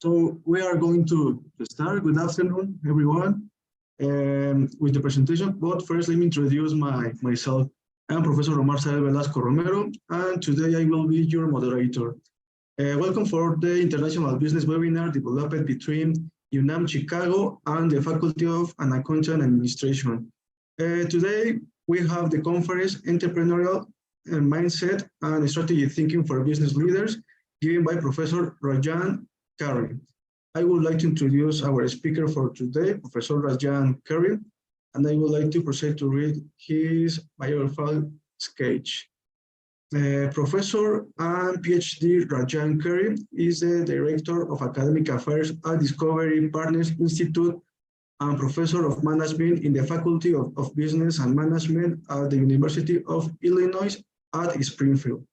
So we are going to start. Good afternoon, everyone, with the presentation. But first, let me introduce myself. I'm Professor Omar Velasco Romero, and today I will be your moderator. Welcome for the International Business Webinar developed between UNAM Chicago and the Faculty of Accounting and Administration. Today, we have the conference Entrepreneurial Mindset and Strategy Thinking for Business Leaders, given by Professor Rajan Kari. I would like to introduce our speaker for today, Professor Rajan Kari, and I would like to proceed to read his biographical sketch. Professor and PhD Rajan Kari is the Director of Academic Affairs at Discovery Partners Institute and Professor of Management in the Faculty of Business and Management at the University of Illinois at Springfield.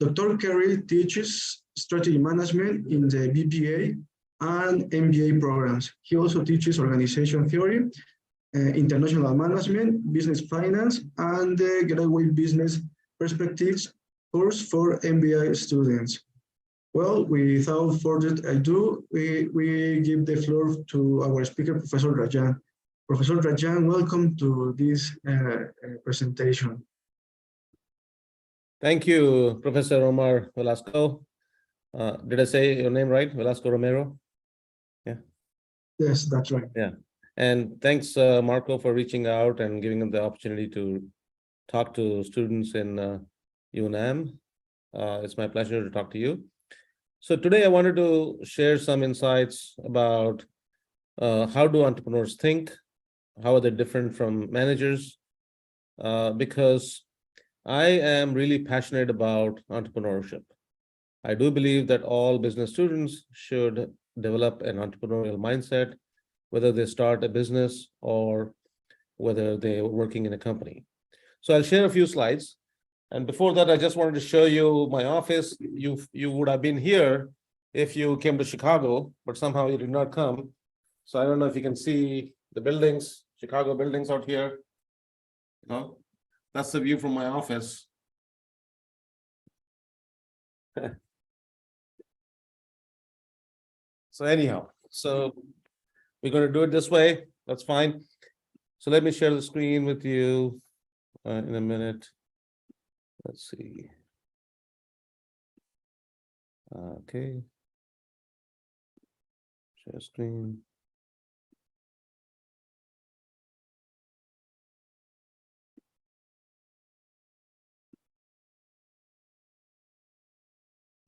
Dr. Kari teaches strategy management in the BBA and MBA programs. He also teaches organization theory, international management, business finance, and the graduate business perspectives course for MBA students. Well, without further ado, we give the floor to our speaker, Professor Rajan. Professor Rajan, welcome to this presentation. Thank you, Professor Omar Velasco. Did I say your name right? Velasco Romero? Yeah. Yes, that's right. Yeah. And thanks, Marco, for reaching out and giving them the opportunity to talk to students in UNAM. It's my pleasure to talk to you. So today I wanted to share some insights about how do entrepreneurs think, how are they different from managers, because I am really passionate about entrepreneurship. I do believe that all business students should develop an entrepreneurial mindset, whether they start a business or whether they're working in a company. So I'll share a few slides. And before that, I just wanted to show you my office. You would have been here if you came to Chicago, but somehow you did not come. So I don't know if you can see the buildings, Chicago buildings out here. No? That's the view from my office. So anyhow, so we're going to do it this way. That's fine. So let me share the screen with you in a minute. Let's see. Okay. Share screen.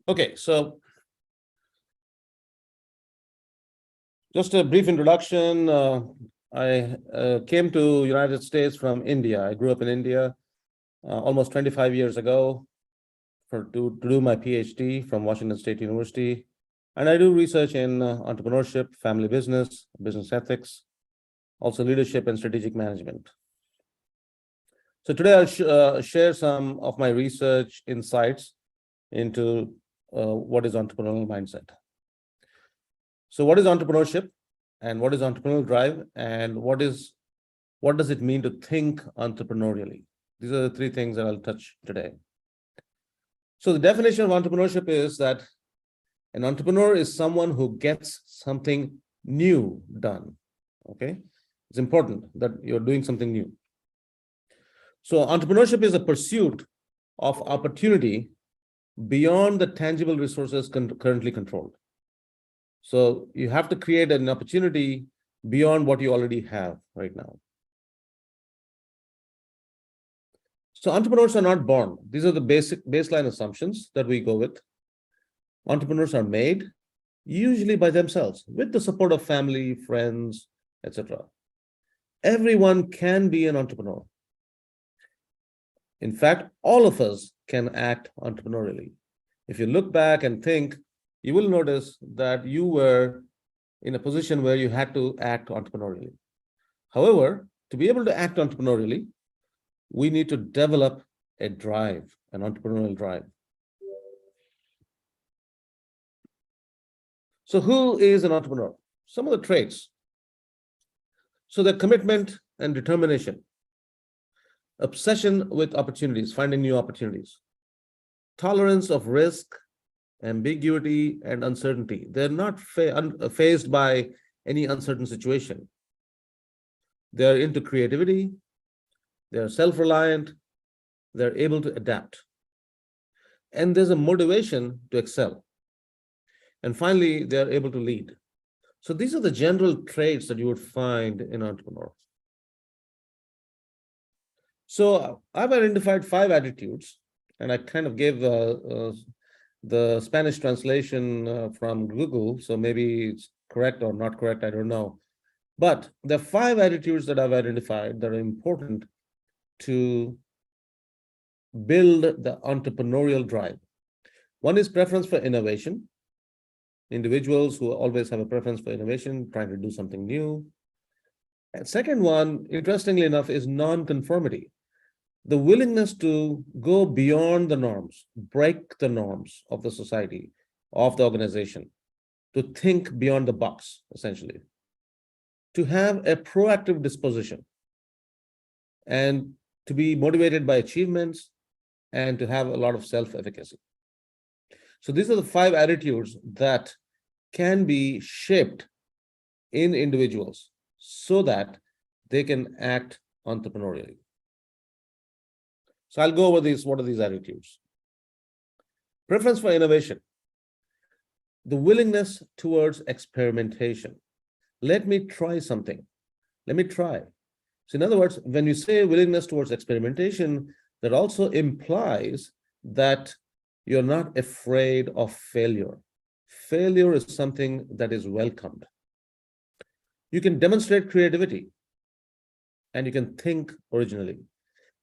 Okay, so just a brief introduction. I came to United States from India. I grew up in India almost 25 years ago to do my PhD from Washington State University. And I do research in entrepreneurship, family business, business ethics, also leadership and strategic management. So today I'll share some of my research insights into what is entrepreneurial mindset. So what is entrepreneurship and what is entrepreneurial drive and what does it mean to think entrepreneurially? These are the three things that I'll touch today. So the definition of entrepreneurship is that an entrepreneur is someone who gets something new done. Okay, it's important that you're doing something new. So entrepreneurship is a pursuit of opportunity beyond the tangible resources currently controlled. So you have to create an opportunity beyond what you already have right now. So entrepreneurs are not born. These are the basic baseline assumptions that we go with. Entrepreneurs are made, usually by themselves, with the support of family, friends, etc. Everyone can be an entrepreneur. In fact, all of us can act entrepreneurially. If you look back and think, you will notice that you were in a position where you had to act entrepreneurially. However, to be able to act entrepreneurially, we need to develop a drive, an entrepreneurial drive. So who is an entrepreneur? Some of the traits. So the commitment and determination, obsession with opportunities, finding new opportunities, tolerance of risk ambiguity, and uncertainty. They're not faced by any uncertain situation. They're into creativity, they're self-reliant, they're able to adapt. And there's a motivation to excel. And finally, they're able to lead. So these are the general traits that you would find in entrepreneurs. So I've identified 5 attitudes, and I kind of gave the Spanish translation from Google, so maybe it's correct or not correct, I don't know. But the 5 attitudes that I've identified that are important to build the entrepreneurial drive. One is preference for innovation. Individuals who always have a preference for innovation, trying to do something new. And second one, interestingly enough, is non-conformity. The willingness to go beyond the norms, break the norms of the society, of the organization, to think beyond the box, essentially. To have a proactive disposition and to be motivated by achievements and to have a lot of self-efficacy. So these are the 5 attitudes that can be shaped in individuals so that they can act entrepreneurially. So I'll go over these. What are these attitudes? Preference for innovation. The willingness towards experimentation. Let me try something. Let me try. So in other words, when you say willingness towards experimentation, that also implies that you're not afraid of failure. Failure is something that is welcomed. You can demonstrate creativity and you can think originally.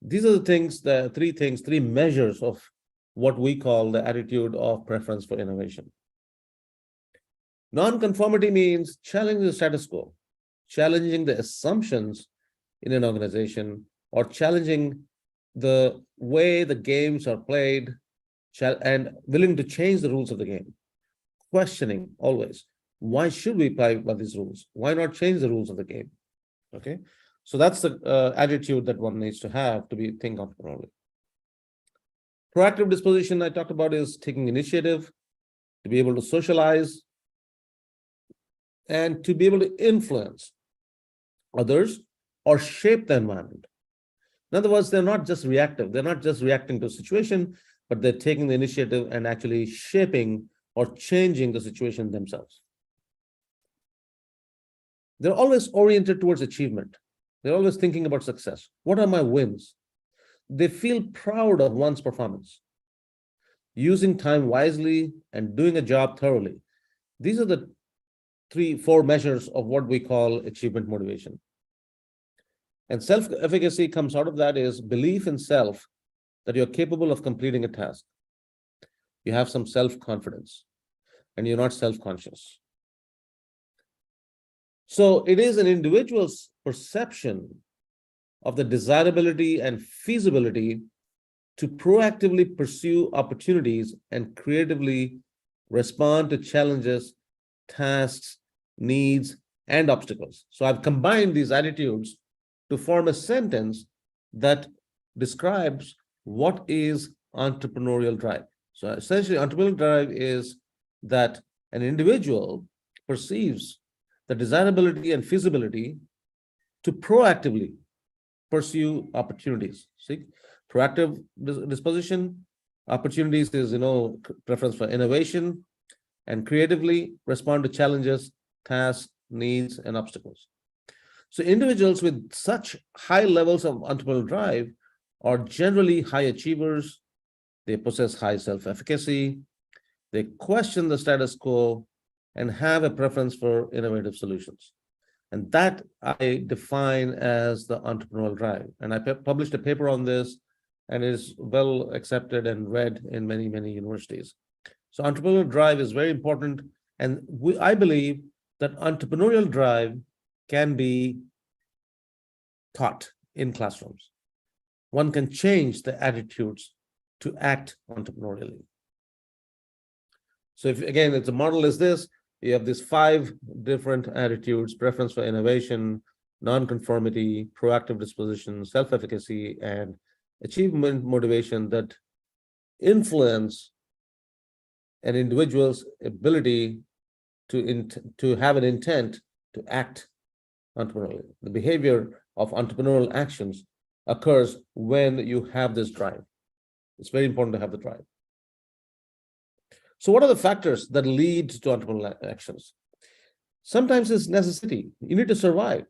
These are the things, the 3 measures of what we call the attitude of preference for innovation. Non-conformity means challenging the status quo, challenging the assumptions in an organization, or challenging the way the games are played, and willing to change the rules of the game. Questioning always, why should we play by these rules? Why not change the rules of the game? Okay, so that's the attitude that one needs to have to think entrepreneurially. Proactive disposition I talked about is taking initiative, to be able to socialize, and to be able to influence others or shape the environment. In other words, they're not just reactive. They're not just reacting to a situation, but they're taking the initiative and actually shaping or changing the situation themselves. They're always oriented towards achievement. They're always thinking about success. What are my wins? They feel proud of one's performance, using time wisely and doing a job thoroughly. These are the 3-4 measures of what we call achievement motivation. And self-efficacy comes out of that is belief in self, that you're capable of completing a task. You have some self-confidence and you're not self-conscious. So it is an individual's perception of the desirability and feasibility to proactively pursue opportunities and creatively respond to challenges, tasks, needs, and obstacles. So I've combined these attitudes to form a sentence that describes what is entrepreneurial drive. So essentially, entrepreneurial drive is that an individual perceives the desirability and feasibility to proactively pursue opportunities. See, proactive disposition, opportunities is, preference for innovation, and creatively respond to challenges, tasks, needs, and obstacles. So individuals with such high levels of entrepreneurial drive are generally high achievers. They possess high self-efficacy. They question the status quo and have a preference for innovative solutions. And that I define as the entrepreneurial drive. And I published a paper on this, and it is well accepted and read in many, many universities. So entrepreneurial drive is very important. And I believe that entrepreneurial drive can be taught in classrooms. One can change the attitudes to act entrepreneurially. So if, again, if the model is this, you have these 5 different attitudes: preference for innovation, non-conformity, proactive disposition, self-efficacy, and achievement motivation that influence an individual's ability to have an intent to act entrepreneurially. The behavior of entrepreneurial actions occurs when you have this drive. It's very important to have the drive. So what are the factors that lead to entrepreneurial actions? Sometimes it's necessity. You need to survive.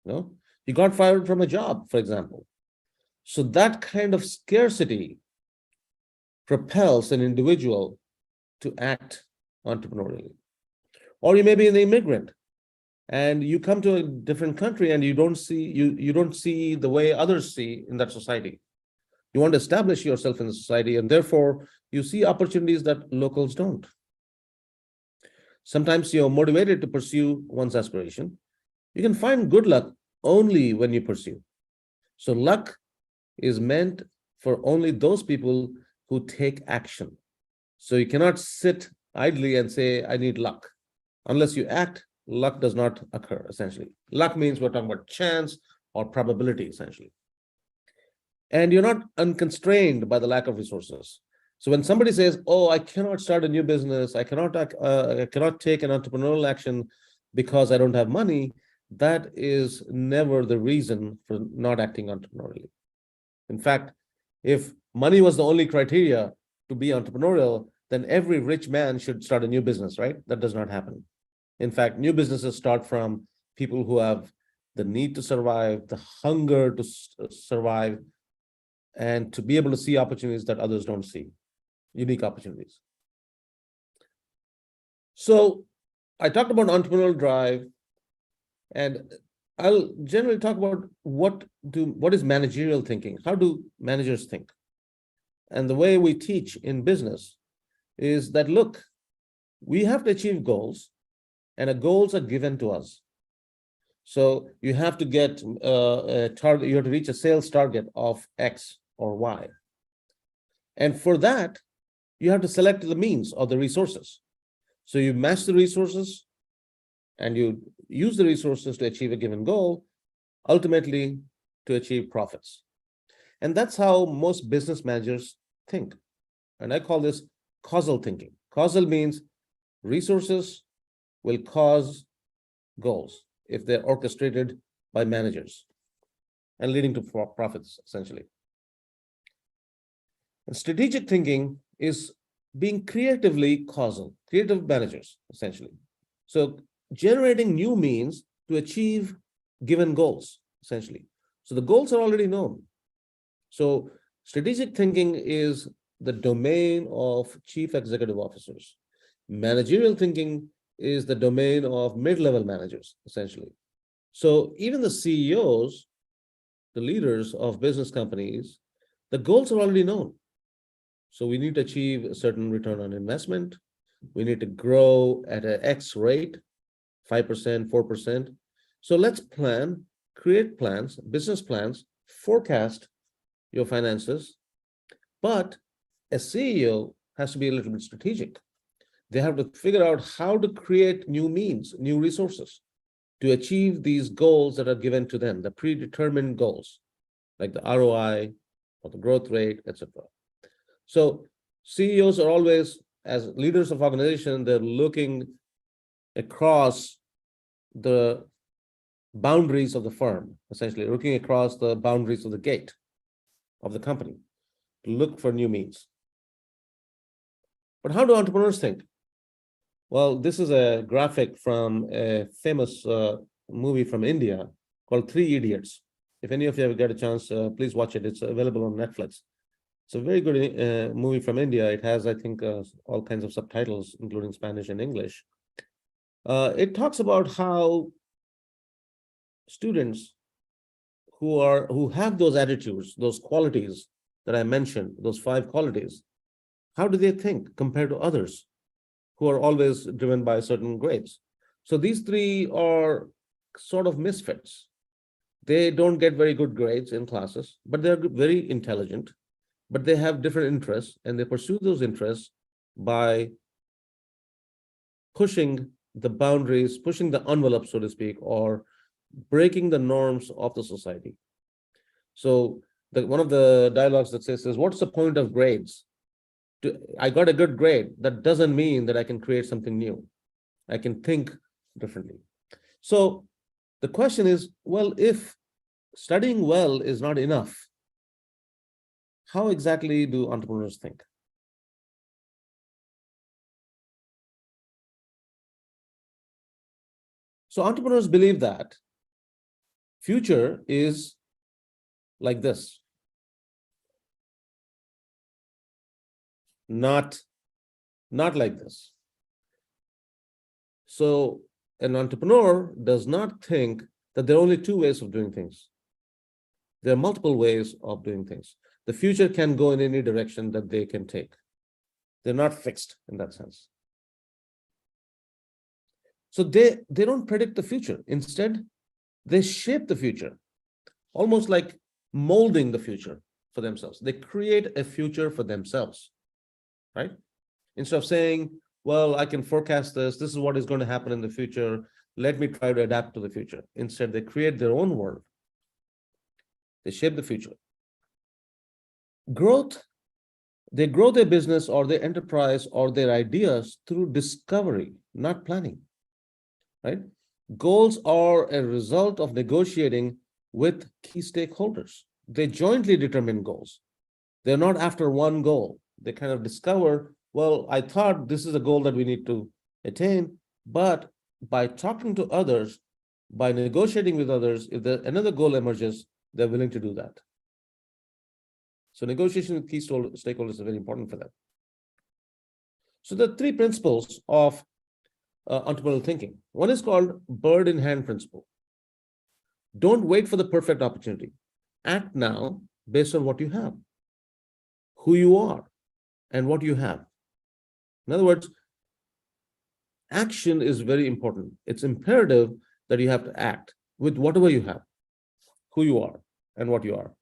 You got fired from a job, for example. So that kind of scarcity propels an individual to act entrepreneurially. Or you may be an immigrant and you come to a different country and you don't see the way others see in that society. You want to establish yourself in the society, and therefore you see opportunities that locals don't. Sometimes you're motivated to pursue one's aspiration. You can find good luck only when you pursue. So luck is meant for only those people who take action. So you cannot sit idly and say, I need luck. Unless you act, luck does not occur, essentially. Luck means we're talking about chance or probability, essentially. And you're not unconstrained by the lack of resources. So when somebody says, oh, I cannot start a new business, I cannot take an entrepreneurial action because I don't have money, that is never the reason for not acting entrepreneurially. In fact, if money was the only criteria to be entrepreneurial, then every rich man should start a new business, right? That does not happen. In fact, new businesses start from people who have the need to survive, the hunger to survive, and to be able to see opportunities that others don't see, unique opportunities. So I talked about entrepreneurial drive, and I'll generally talk about what is managerial thinking? How do managers think? And the way we teach in business is that, look, we have to achieve goals, and the goals are given to us. So you have to get a target, you have to reach a sales target of X or Y. And for that, you have to select the means or the resources. So you match the resources and you use the resources to achieve a given goal, ultimately to achieve profits. And that's how most business managers think. And I call this causal thinking. Causal means resources will cause goals if they're orchestrated by managers and leading to profits, essentially. And strategic thinking is being creatively causal, creative managers, essentially. So generating new means to achieve given goals, essentially. So the goals are already known. So strategic thinking is the domain of chief executive officers. Managerial thinking is the domain of mid-level managers, essentially. So even the CEOs, the leaders of business companies, the goals are already known. So we need to achieve a certain return on investment. We need to grow at an X rate, 5%, 4%. So let's plan, create plans, business plans, forecast your finances. But a CEO has to be a little bit strategic. They have to figure out how to create new means, new resources to achieve these goals that are given to them, the predetermined goals, like the ROI or the growth rate, etc. So CEOs are always, as leaders of organization, they're looking across the boundaries of the firm, essentially looking across the boundaries of the gate of the company to look for new means. But how do entrepreneurs think? Well, this is a graphic from a famous movie from India called Three Idiots. If any of you ever get a chance, please watch it. It's available on Netflix. It's a very good movie from India. It has, I think, all kinds of subtitles, including Spanish and English. It talks about how students who have those attitudes, those qualities that I mentioned, those 5 qualities, how do they think compared to others who are always driven by certain grades? So these 3 are sort of misfits. They don't get very good grades in classes, but they're very intelligent, but they have different interests, and they pursue those interests by pushing the boundaries, pushing the envelope, so to speak, or breaking the norms of the society. So one of the dialogues that says, what's the point of grades? I got a good grade. That doesn't mean that I can create something new. I can think differently. So the question is, well, if studying well is not enough, how exactly do entrepreneurs think? So entrepreneurs believe that future is like this, not like this. So an entrepreneur does not think that there are only two ways of doing things. There are multiple ways of doing things. The future can go in any direction that they can take. They're not fixed in that sense. So they don't predict the future. Instead, they shape the future, almost like molding the future for themselves. They create a future for themselves, right? Instead of saying, well, I can forecast this is what is going to happen in the future, let me try to adapt to the future. Instead, they create their own world. They shape the future. Growth, they grow their business or their enterprise or their ideas through discovery, not planning, right? Goals are a result of negotiating with key stakeholders. They jointly determine goals. They're not after one goal. They kind of discover, well, I thought this is a goal that we need to attain, but by talking to others, by negotiating with others, if another goal emerges, they're willing to do that. So negotiation with key stakeholders is very important for them. So there are three principles of entrepreneurial thinking. One is called bird in hand principle. Don't wait for the perfect opportunity. Act now based on what you have, who you are, and what you have. In other words, action is very important. It's imperative that you have to act with whatever you have, who you are, and what you are.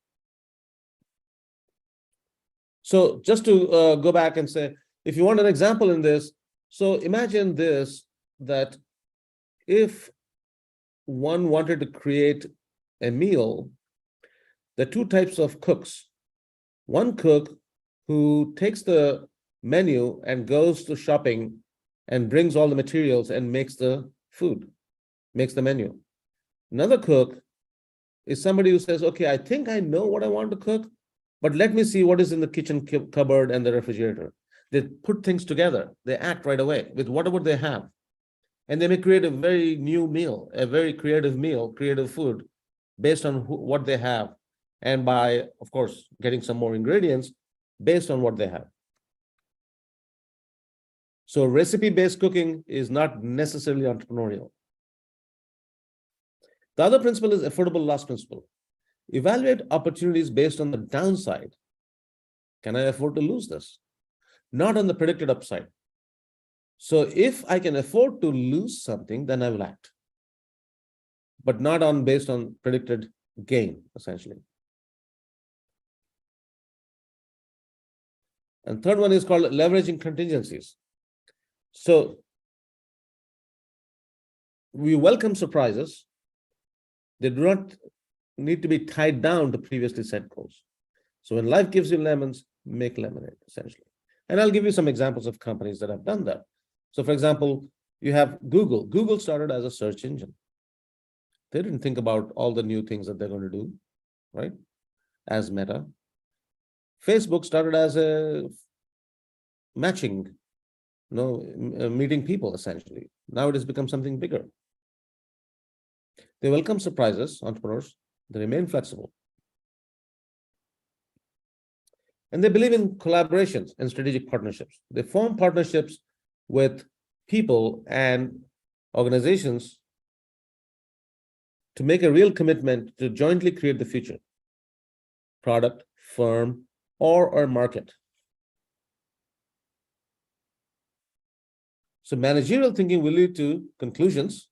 So just to go back and say, if you want an example in this, so imagine this, that if one wanted to create a meal, there are two types of cooks. One cook who takes the menu and goes to shopping and brings all the materials and makes the food, makes the menu. Another cook is somebody who says, okay, I think I know what I want to cook, but let me see what is in the kitchen cupboard and the refrigerator. They put things together. They act right away with whatever they have. And they may create a very new meal, a very creative meal, creative food based on what they have. And by, of course, getting some more ingredients based on what they have. So recipe-based cooking is not necessarily entrepreneurial. The other principle is affordable loss principle. Evaluate opportunities based on the downside. Can I afford to lose this? Not on the predicted upside. So if I can afford to lose something, then I will act. But not based on predicted gain, essentially. And third one is called leveraging contingencies. So we welcome surprises. They do not need to be tied down to previously set goals. So when life gives you lemons, make lemonade, essentially. And I'll give you some examples of companies that have done that. So for example, you have Google. Google started as a search engine. They didn't think about all the new things that they're going to do, right? As Meta. Facebook started as a matching, meeting people, essentially. Now it has become something bigger. They welcome surprises, entrepreneurs. They remain flexible. And they believe in collaborations and strategic partnerships. They form partnerships with people and organizations to make a real commitment to jointly create the future, product, firm, or a market. So managerial thinking will lead to conclusions.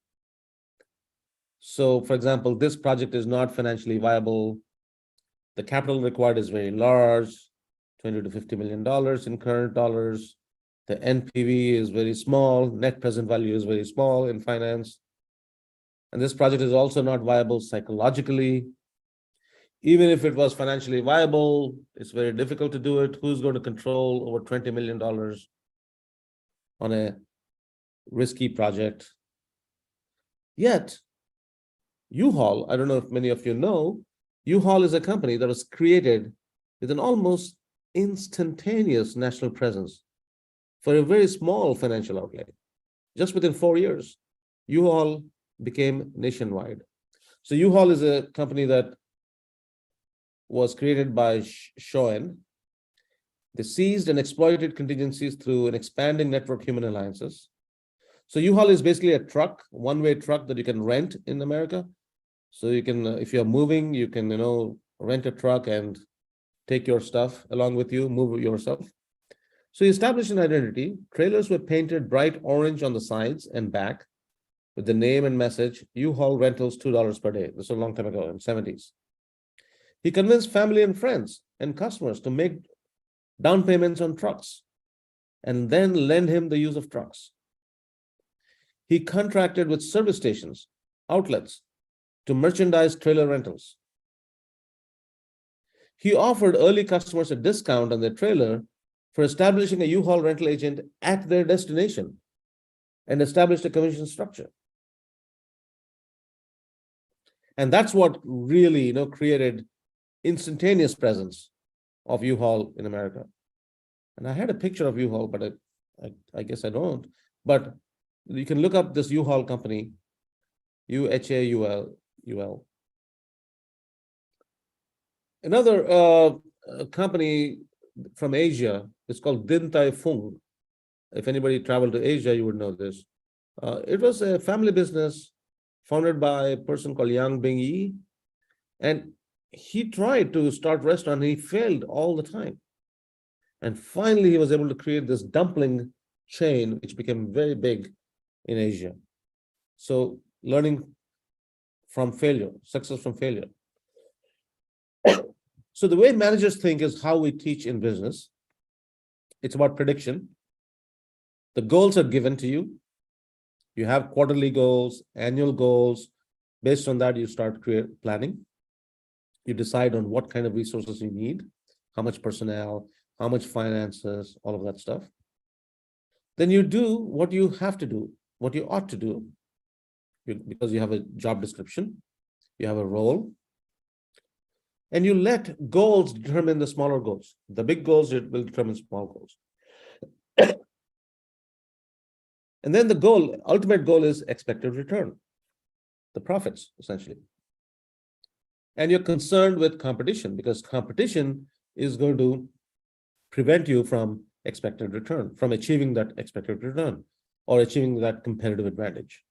So for example, this project is not financially viable. The capital required is very large, $20 to $50 million in current dollars. The NPV is very small. Net present value is very small in finance. And this project is also not viable psychologically. even if it was financially viable, it's very difficult to do it. Who's going to control over $20 million on a risky project? Yet, U-Haul, I don't know if many of you know, U-Haul is a company that was created with an almost instantaneous national presence for a very small financial outlay. Just within 4 years, U-Haul became nationwide. So U-Haul is a company that was created by Schoen. They seized and exploited contingencies through an expanding network of human alliances. So U-Haul is basically a truck, one-way truck that you can rent in America. So you can, if you're moving, you can, rent a truck and take your stuff along with you, move yourself. So he established an identity. Trailers were painted bright orange on the sides and back with the name and message, U-Haul rentals $2 per day. This was a long time ago in the 70s. He convinced family and friends and customers to make down payments on trucks and then lend him the use of trucks. He contracted with service stations, outlets, to merchandise trailer rentals. He offered early customers a discount on their trailer for establishing a U-Haul rental agent at their destination and established a commission structure. And that's what really, created instantaneous presence of U-Haul in America. And I had a picture of U-Haul, but I guess I don't. But you can look up this U-Haul company, U-H-A-U-L. Another company from Asia is called Din Tai Fung. If anybody traveled to Asia, you would know this. It was a family business founded by a person called Yang Bing Yi. And he tried to start a restaurant, and he failed all the time. And finally, he was able to create this dumpling chain, which became very big in Asia. So learning from failure, success from failure. So the way managers think is how we teach in business. It's about prediction. The goals are given to you. You have quarterly goals, annual goals. Based on that, you start planning. You decide on what kind of resources you need, how much personnel, how much finances, all of that stuff. Then you do what you have to do, what you ought to do, because you have a job description, you have a role, and you let goals determine the smaller goals. The big goals will determine small goals. And then the ultimate goal is expected return, the profits, essentially. And you're concerned with competition because competition is going to prevent you from expected return, from achieving that expected return or achieving that competitive advantage.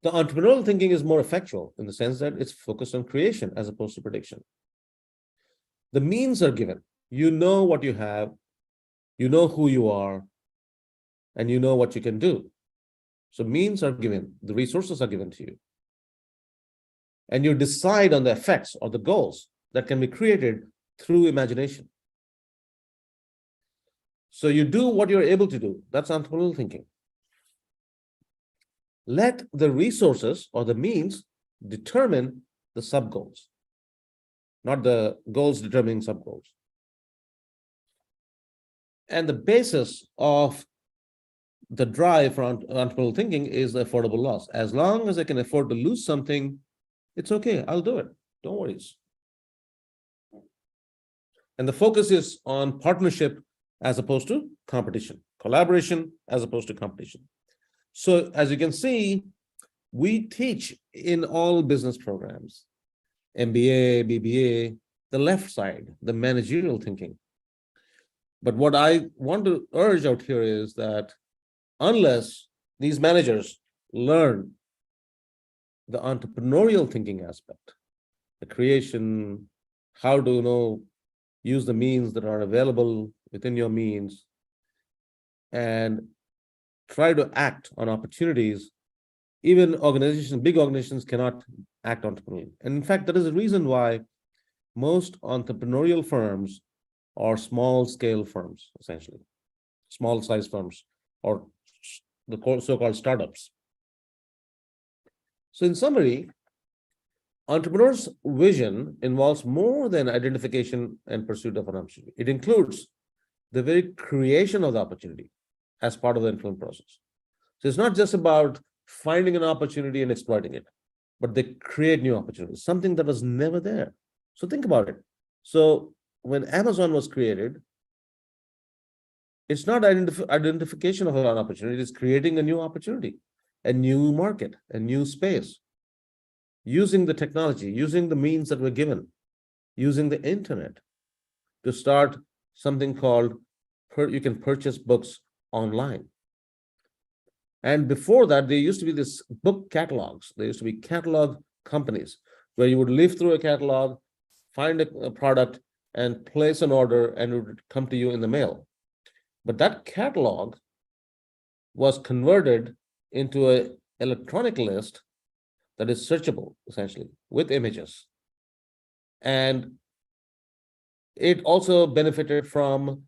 The entrepreneurial thinking is more effectual in the sense that it's focused on creation as opposed to prediction. The means are given. You know what you have, you know who you are, and you know what you can do. So means are given, the resources are given to you. And you decide on the effects or the goals that can be created through imagination. So you do what you're able to do. That's entrepreneurial thinking. Let the resources or the means determine the sub-goals, not the goals determining sub-goals. And the basis of the drive for entrepreneurial thinking is the affordable loss. As long as I can afford to lose something, it's okay, I'll do it. Don't worry. And the focus is on partnership as opposed to competition, collaboration as opposed to competition. So as you can see, we teach in all business programs, MBA, BBA, the left side, the managerial thinking. But what I want to urge out here is that unless these managers learn the entrepreneurial thinking aspect, the creation, how to use the means that are available within your means, and try to act on opportunities. Even organizations, big organizations cannot act entrepreneurially. And in fact, that is the reason why most entrepreneurial firms are small scale firms, essentially, small size firms, or the so-called startups. So in summary, Entrepreneur's vision involves more than identification and pursuit of an opportunity. It includes the very creation of the opportunity as part of the influence process. So it's not just about finding an opportunity and exploiting it, but they create new opportunities, something that was never there. So think about it. So when Amazon was created, it's not identification of an opportunity, it's creating a new opportunity, a new market, a new space, using the technology, using the means that were given, using the internet to start something called, you can purchase books online. And before that, there used to be this book catalogs. There used to be catalog companies where you would leaf through a catalog, find a product, and place an order, and it would come to you in the mail. But that catalog was converted into an electronic list that is searchable, essentially, with images. And it also benefited from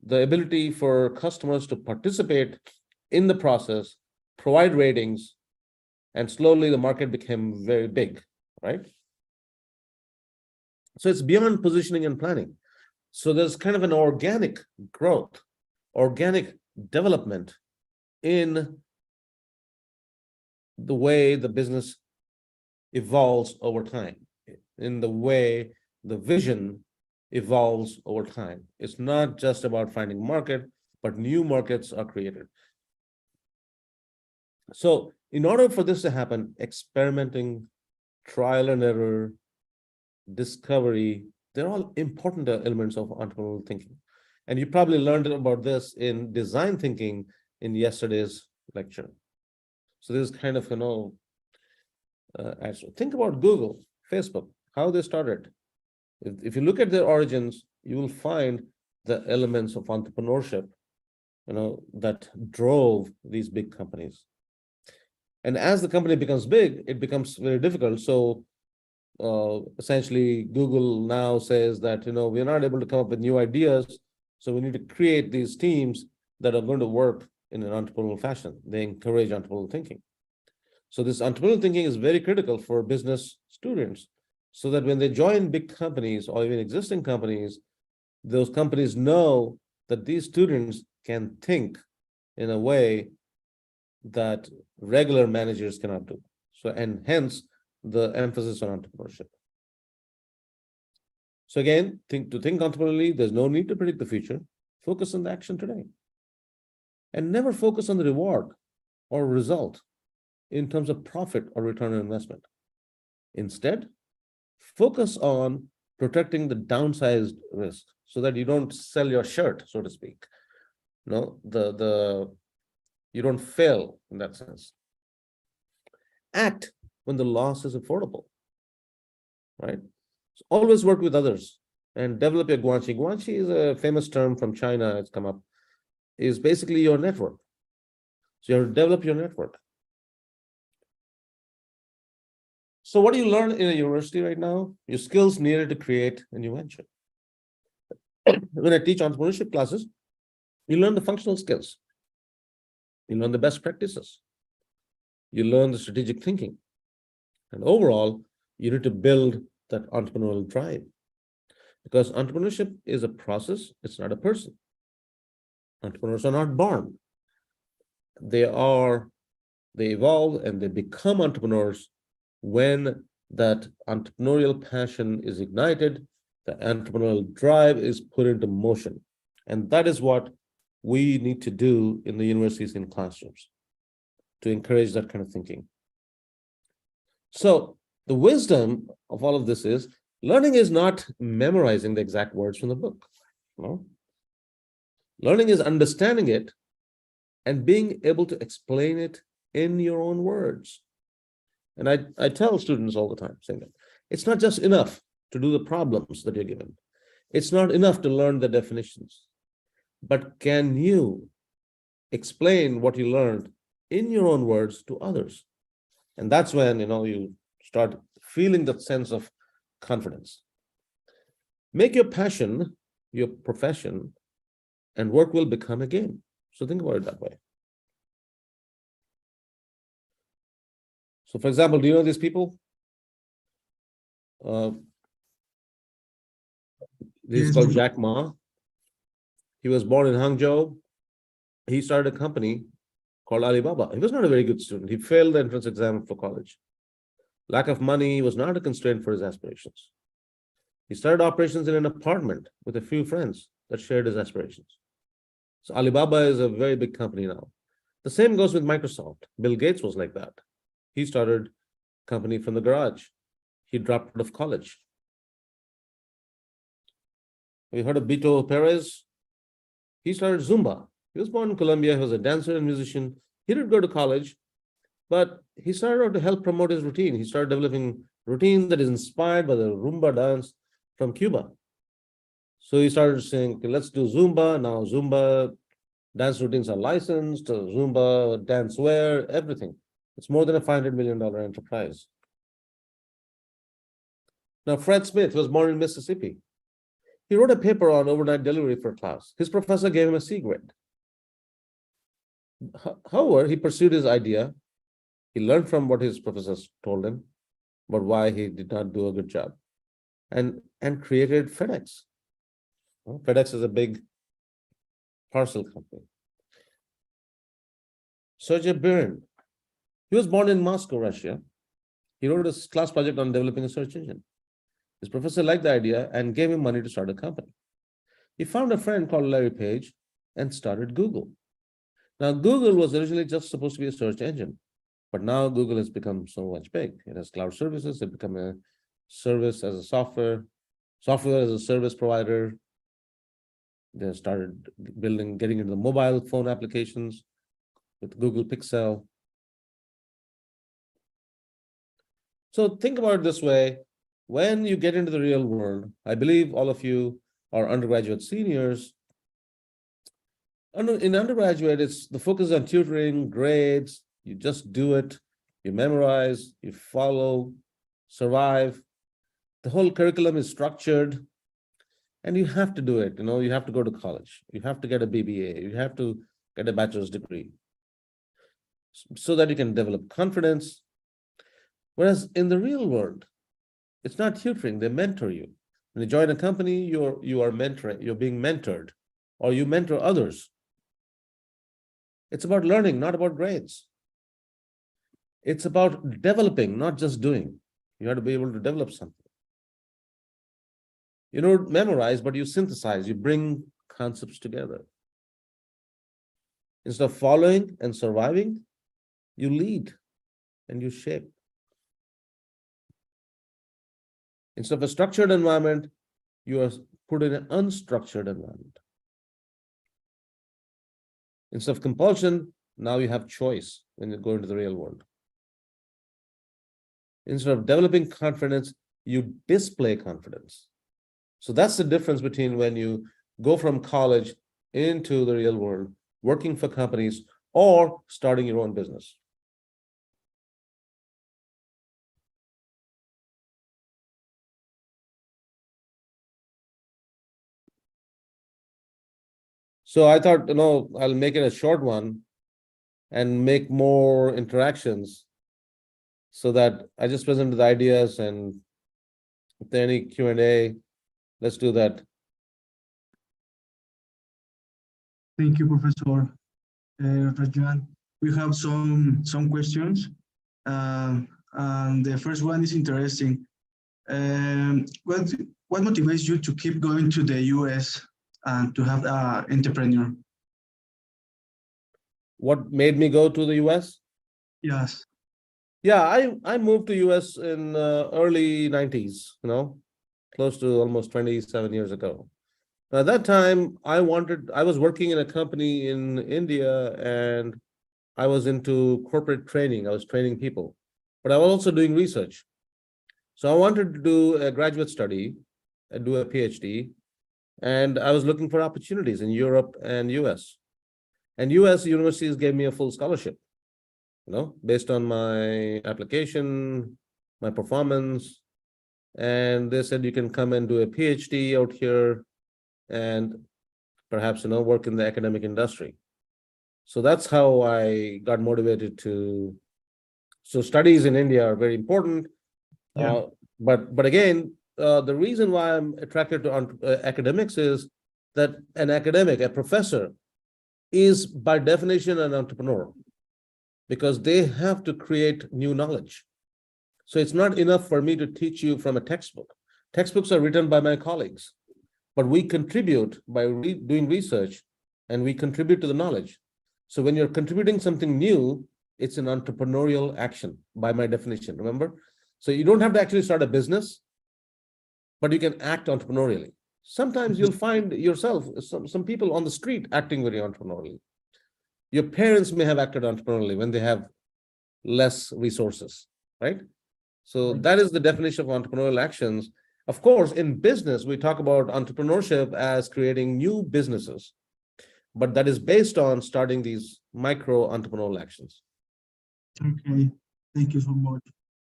the ability for customers to participate in the process, provide ratings, and slowly the market became very big, right? So it's beyond positioning and planning. So there's kind of an organic growth, organic development in the way the business evolves over time, in the way the vision evolves over time. It's not just about finding market, but new markets are created. So in order for this to happen, experimenting, trial and error, discovery, they're all important elements of entrepreneurial thinking. And you probably learned about this in design thinking in yesterday's lecture. So this is kind of, think about Google, Facebook, how they started. If you look at their origins, you will find the elements of entrepreneurship, that drove these big companies. And as the company becomes big, it becomes very difficult. So essentially, Google now says that, we're not able to come up with new ideas. So we need to create these teams that are going to work in an entrepreneurial fashion. They encourage entrepreneurial thinking. So this entrepreneurial thinking is very critical for business students, so that when they join big companies or even existing companies, those companies know that these students can think in a way that regular managers cannot do. So, and hence the emphasis on entrepreneurship. So again, to think entrepreneurially, there's no need to predict the future. Focus on the action today. And never focus on the reward or result in terms of profit or return on investment. Instead, focus on protecting the downsized risk so that you don't sell your shirt, so to speak. You don't fail in that sense. Act when the loss is affordable, right? So always work with others and develop your guanxi. Guanxi is a famous term from China. It's come up. Is basically your network. So you have to develop your network. So what do you learn in a university right now? Your skills needed to create a new venture. When I teach entrepreneurship classes, you learn the functional skills. You learn the best practices. You learn the strategic thinking. And overall, you need to build that entrepreneurial drive. Because entrepreneurship is a process, it's not a person. Entrepreneurs are not born. They evolve and they become entrepreneurs when that entrepreneurial passion is ignited, the entrepreneurial drive is put into motion. And that is what we need to do in the universities and classrooms to encourage that kind of thinking. So the wisdom of all of this is learning is not memorizing the exact words from the book. No? Learning is understanding it and being able to explain it in your own words. And I tell students all the time, saying that it's not just enough to do the problems that you're given. It's not enough to learn the definitions. But can you explain what you learned in your own words to others? And that's when you start feeling that sense of confidence. Make your passion your profession, and work will become a game. So think about it that way. So for example, do you know these people? He's Yes, called Jack Ma. He was born in Hangzhou. He started a company called Alibaba. He was not a very good student. He failed the entrance exam for college. Lack of money was not a constraint for his aspirations. He started operations in an apartment with a few friends that shared his aspirations. So Alibaba is a very big company now. The same goes with Microsoft. Bill Gates was like that. He started a company from the garage. He dropped out of college. Have you heard of Beto Perez? He started Zumba. He was born in Colombia. He was a dancer and musician. He didn't go to college, but he started out to help promote his routine. He started developing routine that is inspired by the Rumba dance from Cuba. So he started saying, okay, let's do Zumba. Now Zumba dance routines are licensed, Zumba dance wear, everything. It's more than a $500 million enterprise. Now, Fred Smith was born in Mississippi. He wrote a paper on overnight delivery for a class. His professor gave him a C grade. However, he pursued his idea. He learned from what his professors told him about why he did not do a good job, and created FedEx. FedEx is a big parcel company. Sergey Brin, he was born in Moscow, Russia. He wrote a class project on developing a search engine. His professor liked the idea and gave him money to start a company. He found a friend called Larry Page and started Google. Now, Google was originally just supposed to be a search engine, but now Google has become so much big. It has cloud services. It become a service as a software as a service provider. They started getting into the mobile phone applications with Google Pixel. So think about it this way. When you get into the real world, I believe all of you are undergraduate seniors. In undergraduate, it's the focus on tutoring, grades. You just do it. You memorize, you follow, survive. The whole curriculum is structured, and you have to do it. You have to go to college. You have to get a BBA. You have to get a bachelor's degree so that you can develop confidence. Whereas in the real world, it's not tutoring. They mentor you. When you join a company, you are mentoring. You're being mentored, or you mentor others. It's about learning, not about grades. It's about developing, not just doing. You have to be able to develop something. You don't memorize, but you synthesize. You bring concepts together. Instead of following and surviving, you lead and you shape. Instead of a structured environment, you are put in an unstructured environment. Instead of compulsion, now you have choice when you go into the real world. Instead of developing confidence, you display confidence. So that's the difference between when you go from college into the real world, working for companies, or starting your own business. So I thought, I'll make it a short one and make more interactions so that I just presented the ideas, and if there any Q&A, let's do that. Thank you, Professor Rajan. We have some questions. And the first one is interesting. What motivates you to keep going to the US and to have an entrepreneur? What made me go to the US? Yes. Yeah, I moved to US in early 90s, close to almost 27 years ago. At that time, I was working in a company in India, and I was into corporate training. I was training people, but I was also doing research. So I wanted to do a graduate study and do a PhD, and I was looking for opportunities in Europe and US. And US universities gave me a full scholarship, based on my application, my performance. And they said, you can come and do a PhD out here and perhaps, work in the academic industry. So that's how I got motivated to. So studies in India are very important. Yeah. But again, the reason why I'm attracted to academics is that an academic, a professor, is by definition an entrepreneur, because they have to create new knowledge. So it's not enough for me to teach you from a textbook. Textbooks are written by my colleagues, but we contribute by doing research, and we contribute to the knowledge. So when you're contributing something new, it's an entrepreneurial action by my definition, remember? So you don't have to actually start a business, but you can act entrepreneurially. Sometimes you'll find yourself, some people on the street acting very entrepreneurially. Your parents may have acted entrepreneurially when they have less resources, right? So that is the definition of entrepreneurial actions. Of course, in business, we talk about entrepreneurship as creating new businesses, but that is based on starting these micro entrepreneurial actions. Okay, thank you so much,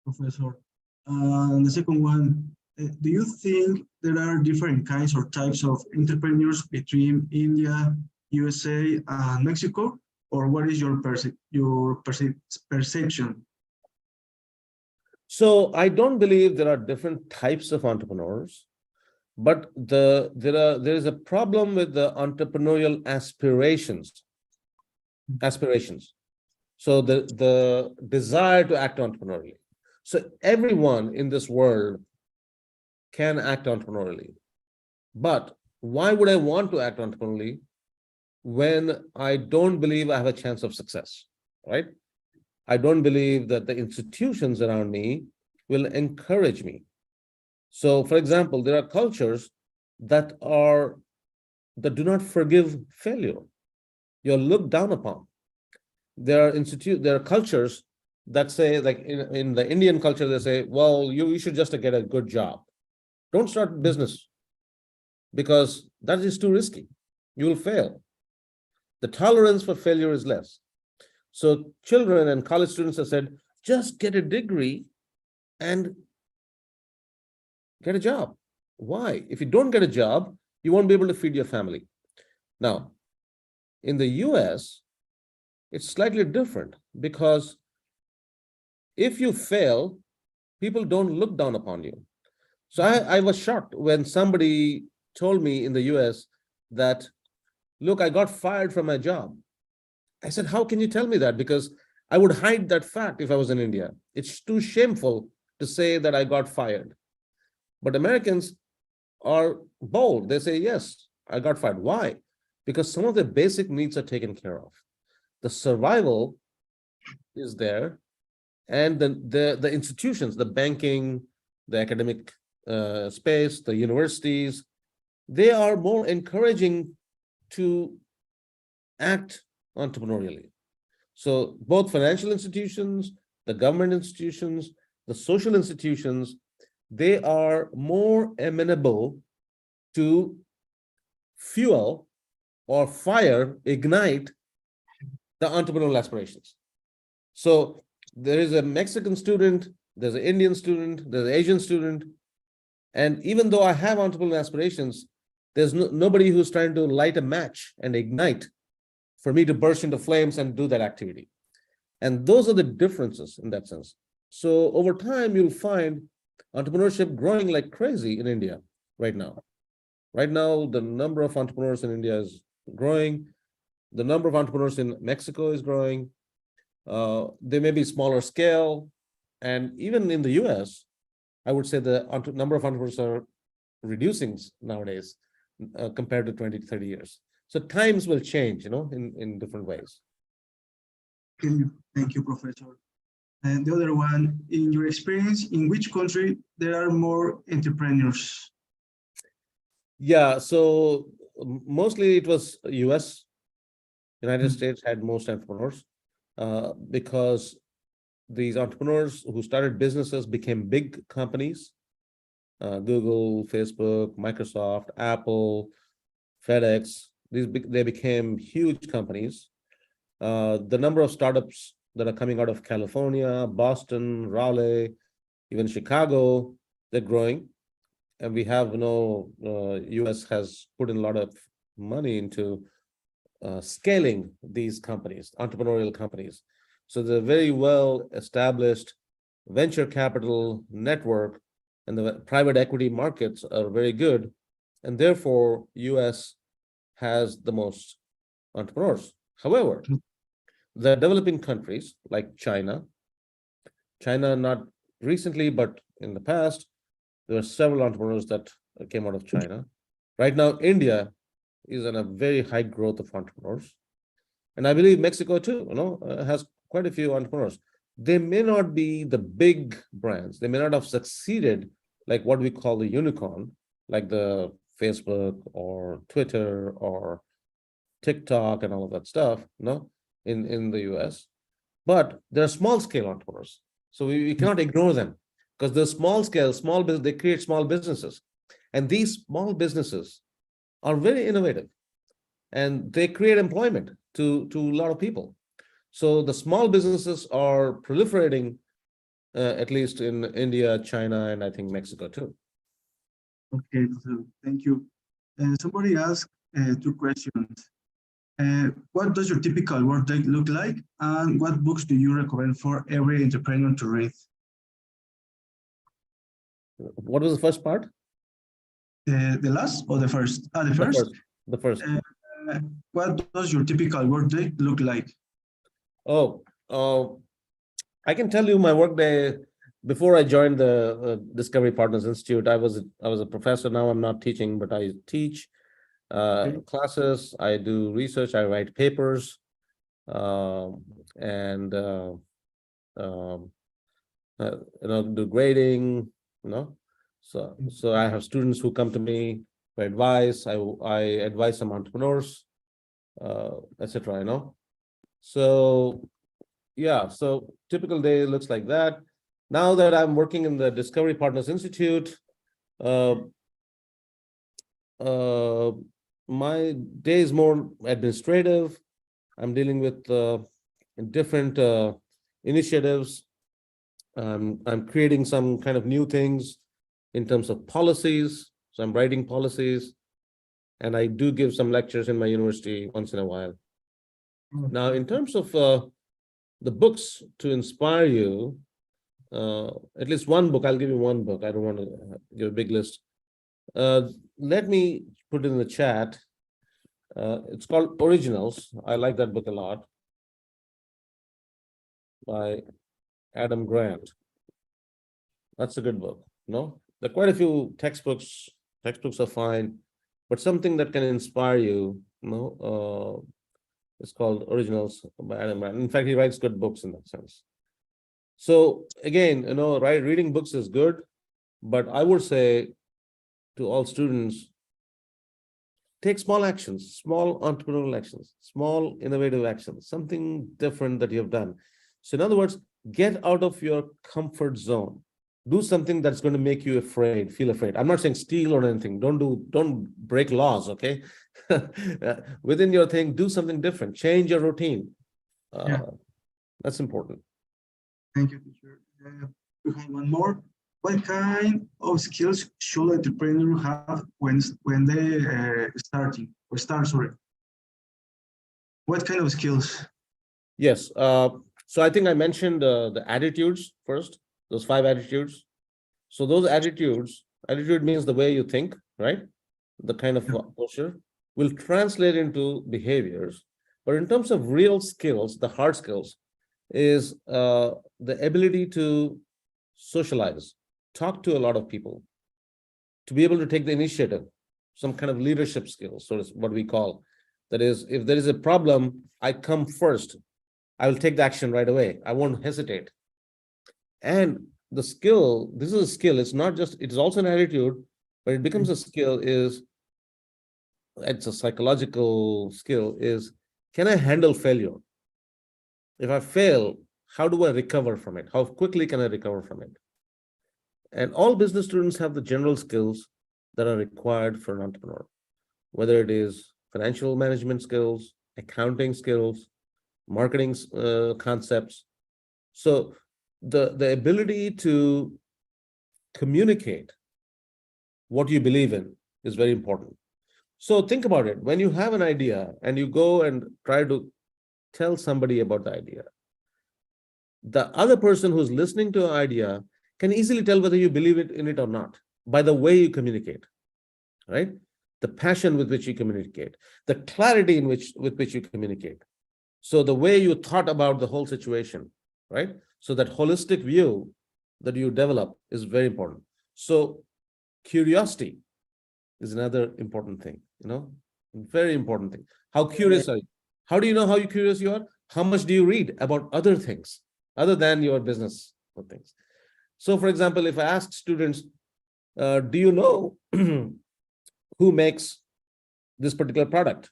Professor. And the second one, do you think there are different kinds or types of entrepreneurs between India, USA, and Mexico? Or what is your perception? So I don't believe there are different types of entrepreneurs, but there is a problem with the entrepreneurial aspirations. So the desire to act entrepreneurially. So everyone in this world can act entrepreneurially. But why would I want to act entrepreneurially when I don't believe I have a chance of success, right? I don't believe that the institutions around me will encourage me. So, for example, there are cultures that do not forgive failure. You're looked down upon. There are cultures that say, like in the Indian culture, they say, well, you should just get a good job. Don't start business because that is too risky. You will fail. The tolerance for failure is less. So children and college students have said, just get a degree and get a job. Why? If you don't get a job, you won't be able to feed your family. Now, in the US, it's slightly different, because if you fail, people don't look down upon you. So I was shocked when somebody told me in the US that, look, I got fired from my job. I said, how can you tell me that? Because I would hide that fact if I was in India. It's too shameful to say that I got fired. But Americans are bold. They say, yes, I got fired. Why? Because some of their basic needs are taken care of. The survival is there, and the institutions, the banking, the academic space, the universities, they are more encouraging to act entrepreneurially. So both financial institutions, the government institutions, the social institutions, they are more amenable to fuel or ignite the entrepreneurial aspirations. So there is a Mexican student, there's an Indian student, there's an Asian student, and even though I have entrepreneurial aspirations, there's nobody who's trying to light a match and ignite for me to burst into flames and do that activity. And those are the differences in that sense. So over time, you'll find entrepreneurship growing like crazy in India right now. Right now, the number of entrepreneurs in India is growing. The number of entrepreneurs in Mexico is growing. They may be smaller scale. And even in the US, I would say the number of entrepreneurs are reducing nowadays compared to 20 to 30 years. So times will change, in different ways. Thank you, Professor. And the other one, in your experience, in which country there are more entrepreneurs? Yeah, so mostly it was US. United States had most entrepreneurs because these entrepreneurs who started businesses became big companies. Google, Facebook, Microsoft, Apple, FedEx, they became huge companies. The number of startups that are coming out of California, Boston, Raleigh, even Chicago, they're growing. And we have, US has put in a lot of money into scaling these companies, entrepreneurial companies. So they're very well established venture capital network and the private equity markets are very good, and therefore US has the most entrepreneurs. However, the developing countries like China not recently, but in the past, there were several entrepreneurs that came out of China. Right now, India is in a very high growth of entrepreneurs. And I believe Mexico too, has quite a few entrepreneurs. They may not be the big brands. They may not have succeeded like what we call the unicorn, like the Facebook or Twitter or TikTok and all of that stuff, in the US. But they're small scale entrepreneurs. So we cannot ignore them because they're small scale, they create small businesses. And these small businesses are very innovative and they create employment to a lot of people. So the small businesses are proliferating, at least in India, China, and I think Mexico too. Okay, so thank you. Somebody asked 2 questions. What does your typical workday look like? And what books do you recommend for every entrepreneur to read? What was the first part? The last or the first? The first. The first. What does your typical workday look like? I can tell you my workday. Before I joined the Discovery Partners Institute, I was a professor. Now I'm not teaching, but I teach classes. I do research. I write papers, and do grading. So I have students who come to me for advice. I advise some entrepreneurs, etc. So yeah, so typical day looks like that. Now that I'm working in the Discovery Partners Institute, my day is more administrative. I'm dealing with different initiatives. I'm creating some kind of new things in terms of policies. So I'm writing policies, and I do give some lectures in my university once in a while. Now, in terms of the books to inspire you, at least one book, I'll give you one book. I don't want to give a big list. Let me put it in the chat. It's called Originals. I like that book a lot, by Adam Grant. That's a good book. There are quite a few textbooks. Textbooks are fine, but something that can inspire you, it's called Originals by Adam Grant. In fact, he writes good books in that sense. So again, reading books is good, but I would say to all students, take small actions, small entrepreneurial actions, small innovative actions, something different that you have done. So in other words, get out of your comfort zone. Do something that's going to make you feel afraid. I'm not saying steal or anything. Don't break laws, okay? Within your thing, do something different. Change your routine. That's important. Thank you, teacher. We have one more. What kind of skills should entrepreneurs have when they start? What kind of skills? Yes. So I think I mentioned the attitudes first, those 5 attitudes. So those attitude means the way you think, right? The kind of posture will translate into behaviors. But in terms of real skills, the hard skills is the ability to socialize, talk to a lot of people, to be able to take the initiative, some kind of leadership skills. So it's what we call, that is, if there is a problem, I come first. I will take the action right away. I won't hesitate. And the skill, this is a skill. It's not just, it's also an attitude, but it becomes a skill it's a psychological skill is, can I handle failure? If I fail, how do I recover from it? How quickly can I recover from it? And all business students have the general skills that are required for an entrepreneur, whether it is financial management skills, accounting skills, marketing concepts. So the ability to communicate what you believe in is very important. So think about it. When you have an idea and you go and try to tell somebody about the idea, the other person who's listening to an idea can easily tell whether you believe in it or not by the way you communicate, right? The passion with which you communicate, the clarity with which you communicate. So the way you thought about the whole situation, right? So that holistic view that you develop is very important. So curiosity is another important thing, very important thing. How curious are you? How do you know how curious you are? How much do you read about other things other than your business or things? So for example, if I ask students, do you know who makes this particular product?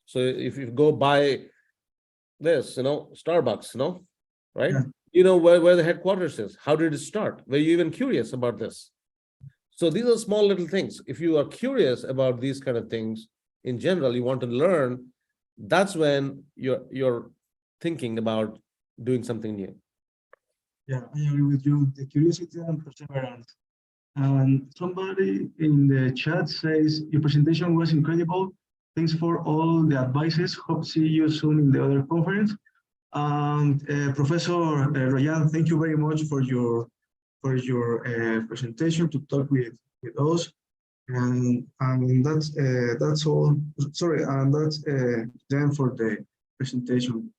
So if you go buy this, Starbucks, right? Yeah. Where the headquarters is. How did it start? Were you even curious about this? So these are small little things. If you are curious about these kind of things in general, you want to learn, that's when you're thinking about doing something new. Yeah, I agree with you. The curiosity and perseverance. And somebody in the chat says, your presentation was incredible. Thanks for all the advices. Hope to see you soon in the other conference. And Professor Royan, thank you very much for your presentation to talk with us. And that's all. Sorry, and that's then for the presentation.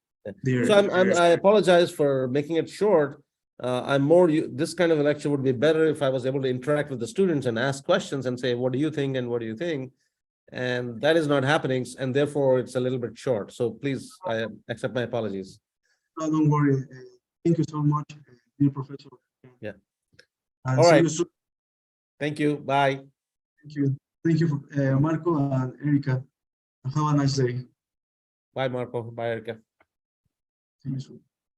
So I apologize for making it short. This kind of a lecture would be better if I was able to interact with the students and ask questions and say, what do you think and what do you think? And that is not happening, and therefore it's a little bit short. So please, I accept my apologies. No, don't worry. Thank you so much, dear Professor. Yeah. And all see right. you soon. Thank you. Bye. Thank you. Thank you, Marco and Erica. Have a nice day. Bye, Marco. Bye, Erica. See you soon.